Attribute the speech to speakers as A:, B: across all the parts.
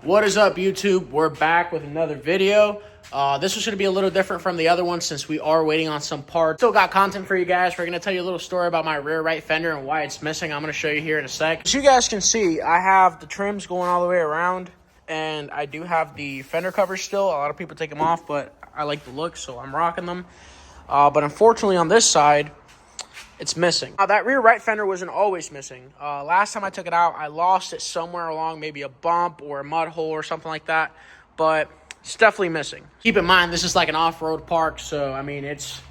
A: What is up, YouTube? We're back with another video. This was going to be a little different from the other one since we are waiting on some parts. Still got content for you guys. We're going to tell you a little story about my rear right fender and why it's missing. I'm going to show you here in a sec. As you guys can see, I have the trims going all the way around, and I do have the fender covers still. A lot of people take them off, but I like the look, so I'm rocking them. But unfortunately on this side, it's missing. That rear right fender wasn't always missing. Last time I took it out, I lost it somewhere along maybe a bump or a mud hole or something like that, but it's definitely missing. Keep in mind, this is like an off-road park, so I mean, it's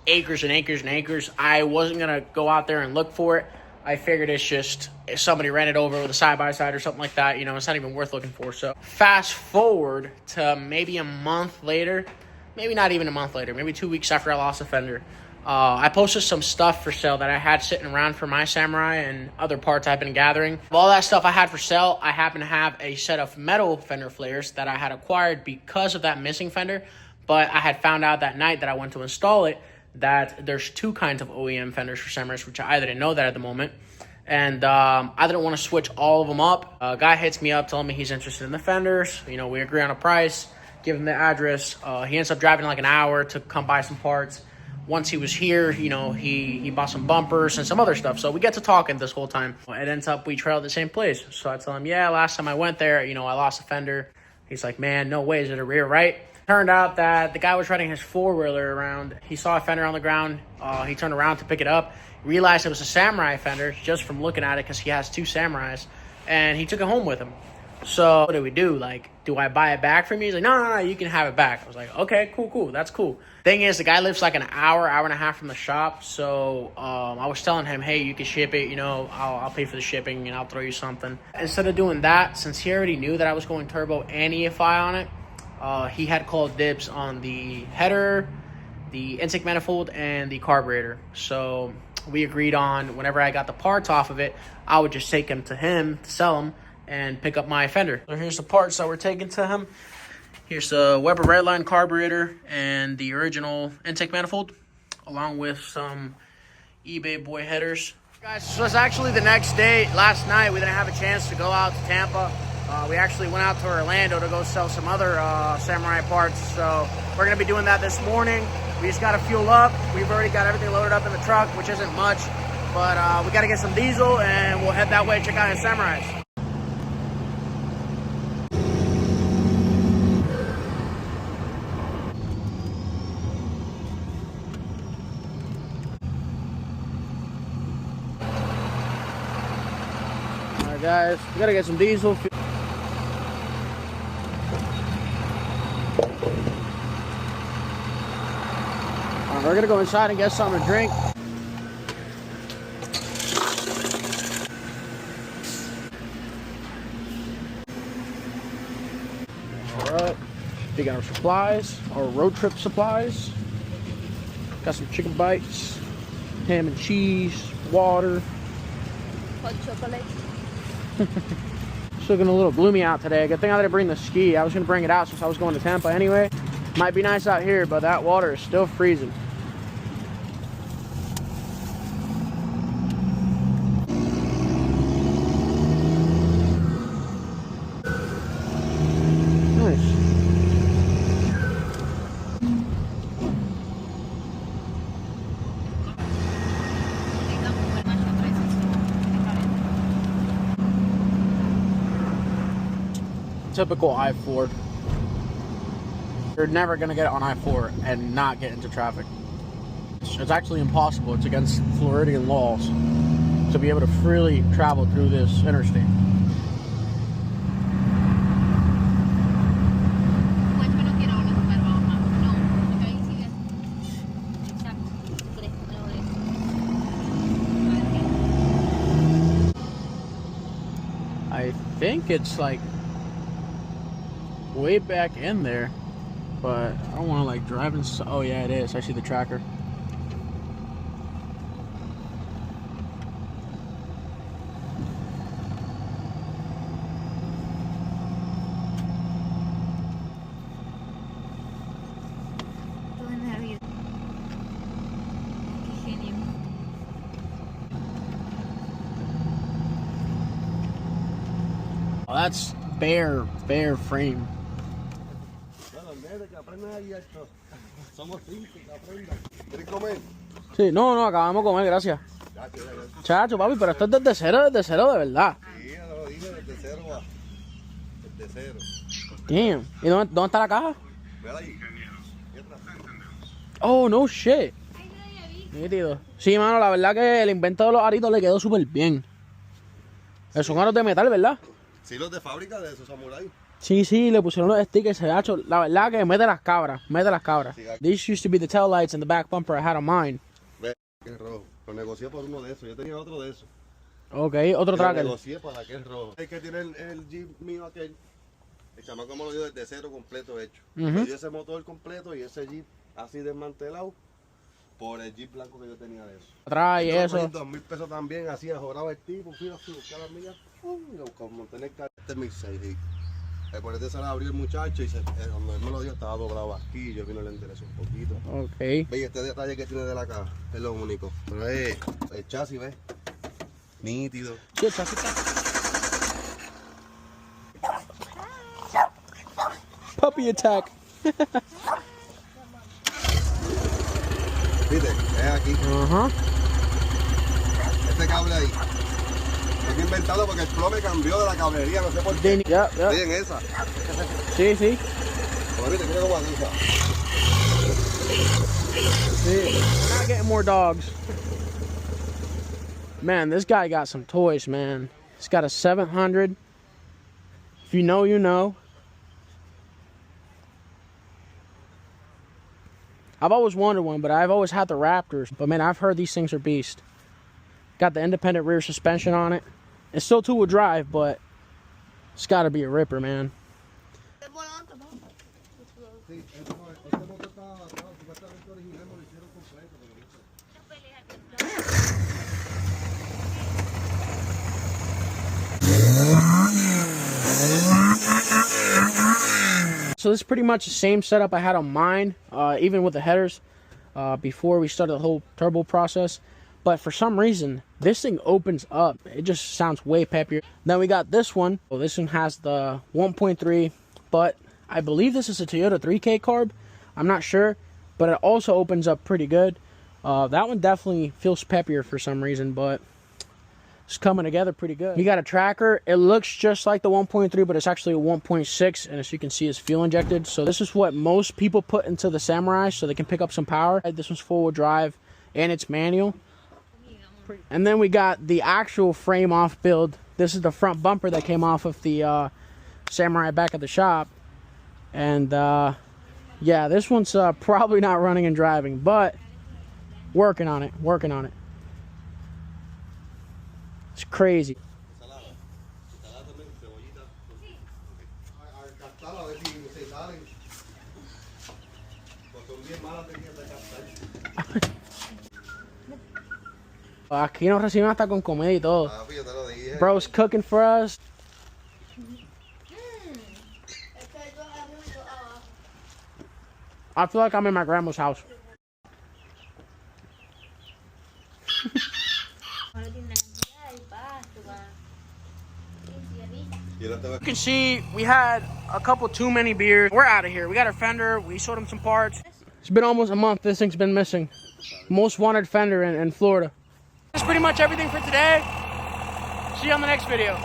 A: acres and acres and acres. I wasn't gonna go out there and look for it. I figured it's just if somebody ran it over with a side-by-side or something like that, you know, it's not even worth looking for. So fast forward to maybe a month later, maybe not even a month later, maybe 2 weeks after I lost the fender. I posted some stuff for sale that I had sitting around for my Samurai and other parts I've been gathering. Of all that stuff I had for sale, I happen to have a set of metal fender flares that I had acquired because of that missing fender. But I had found out that night that I went to install it that there's two kinds of OEM fenders for Samurais, which I didn't know that at the moment. And I didn't want to switch all of them up. A guy hits me up telling me he's interested in the fenders. You know, we agree on a price, give him the address. He ends up driving like an hour to come buy some parts. Once he was here, you know, he bought some bumpers and some other stuff. So we get to talking this whole time. It ends up we trailed the same place. So I tell him, yeah, last time I went there, you know, I lost a fender. He's like, man, no way, is it a rear right? Turned out that the guy was riding his four-wheeler around. He saw a fender on the ground. He turned around to pick it up. Realized it was a Samurai fender just from looking at it because he has two Samurais. And he took it home with him. So what do we do? Like, do I buy it back from you? He's like, no, you can have it back. I was like, okay, cool, that's cool. Thing is, the guy lives like an hour and a half from the shop. So I was telling him, hey, you can ship it, you know, I'll pay for the shipping and I'll throw you something. Instead of doing that, since he already knew that I was going turbo and EFI on it, he had called dibs on the header, the intake manifold, and the carburetor. So we agreed on whenever I got the parts off of it, I would just take them to him to sell them and pick up my fender. So here's the parts that we're taking to him. Here's the Weber Redline carburetor and the original intake manifold, along with some eBay boy headers. Guys, this was actually the next day. Last night, we didn't have a chance to go out to Tampa. We actually went out to Orlando to go sell some other Samurai parts. So we're gonna be doing that this morning. We just gotta fuel up. We've already got everything loaded up in the truck, which isn't much, but we gotta get some diesel and we'll head that way, check out his Samurais. Guys, we gotta get some diesel. We're gonna go inside and get something to drink. Alright, we got our supplies, our road trip supplies. Got some chicken bites, ham and cheese, water.
B: Hot chocolate.
A: It's looking a little gloomy out today. Good thing I didn't bring the ski. I was going to bring it out since I was going to Tampa anyway. Might be nice out here, but that water is still freezing. Nice. Typical I-4. You're never going to get on I-4 and not get into traffic. It's actually impossible. It's against Floridian laws to be able to freely travel through this interstate. I think it's like way back in there, but I don't want to like drive in. Oh yeah, it is. I see the tracker. Well, that's bare frame.
C: Somos 5, que aprendan. ¿Quieres comer?
A: Sí, no, acabamos de comer, gracias. Chacho, papi, pero esto es desde cero de verdad.
C: Sí, ya lo dije, desde cero va. Desde cero.
A: Damn. ¿Y dónde está la caja?
C: Ve ahí.
A: Oh, no shit. Nítido. Sí, mano, la verdad que el invento de los aritos le quedó súper bien. Son aros de metal, ¿verdad?
C: Sí, los de fábrica de esos samuráis.
A: Sí, le pusieron los stickers, chacho. La verdad que mete las cabras.
C: Sí,
A: These used to be the tail lights and the back bumper I had on mine.
C: Ve, que es rojo. Lo negocié por uno de esos. Yo tenía otro de esos.
A: Ok, otro
C: Lo
A: tracker.
C: negocié para que es rojo. El que tiene el Jeep mío aquel. El chamaco me lo dio desde cero completo hecho. Me dio ese motor completo y ese Jeep así desmantelado por el Jeep blanco que yo tenía de eso.
A: Atrás y eso.
C: 2,000 pesos también, así ajorado el tipo, fui a buscar las millas, y lo monté en el carro. Este es mi 6. Por este se la abrió el muchacho y cuando él me lo dio estaba doblado aquí, yo vino le enderezó un poquito.
A: Ok.
C: Ve, este detalle que tiene de la caja es lo único. Pero es el chasis, ¿ves? Nítido.
A: Sí, el chasis está. Puppy attack.
C: ¿Viste? Es aquí.
A: Ajá.
C: Este cable ahí. Lo he inventado porque el flow me cambió de la cablería, no sé por qué.
A: Ya.
C: Miren esa.
A: Sí.
C: Pero viste, mira cómo aguanta.
A: Sí. We're not getting more dogs. Man, this guy got some toys, man. He's got a 700. If you know, you know. I've always wanted one, but I've always had the Raptors. But man, I've heard these things are beast. Got the independent rear suspension on it. It's still two-wheel drive, but it's got to be a ripper, man.
C: Sí, este motor estaba supuestamente original, me lo hicieron completo.
A: So this is pretty much the same setup I had on mine, even with the headers, before we started the whole turbo process. But for some reason, this thing opens up. It just sounds way peppier. Then we got this one. Well, this one has the 1.3, but I believe this is a Toyota 3K carb. I'm not sure, but it also opens up pretty good. That one definitely feels peppier for some reason, but it's coming together pretty good. We got a tracker. It looks just like the 1.3, but it's actually a 1.6, and as you can see, it's fuel injected. So this is what most people put into the Samurai so they can pick up some power. This one's four-wheel drive, and it's manual. And then we got the actual frame off build. This is the front bumper that came off of the Samurai back at the shop. And yeah, this one's probably not running and driving, but working on it. It's crazy. Aquí nos reciben hasta con comida y todo. Bro's cooking for us. I feel like I'm in my grandma's house. You can see we had a couple too many beers. We're out of here. We got our Fender. We sold him some parts. It's been almost a month this thing's been missing. Most wanted Fender in Florida. That's pretty much everything for today. See you on the next video.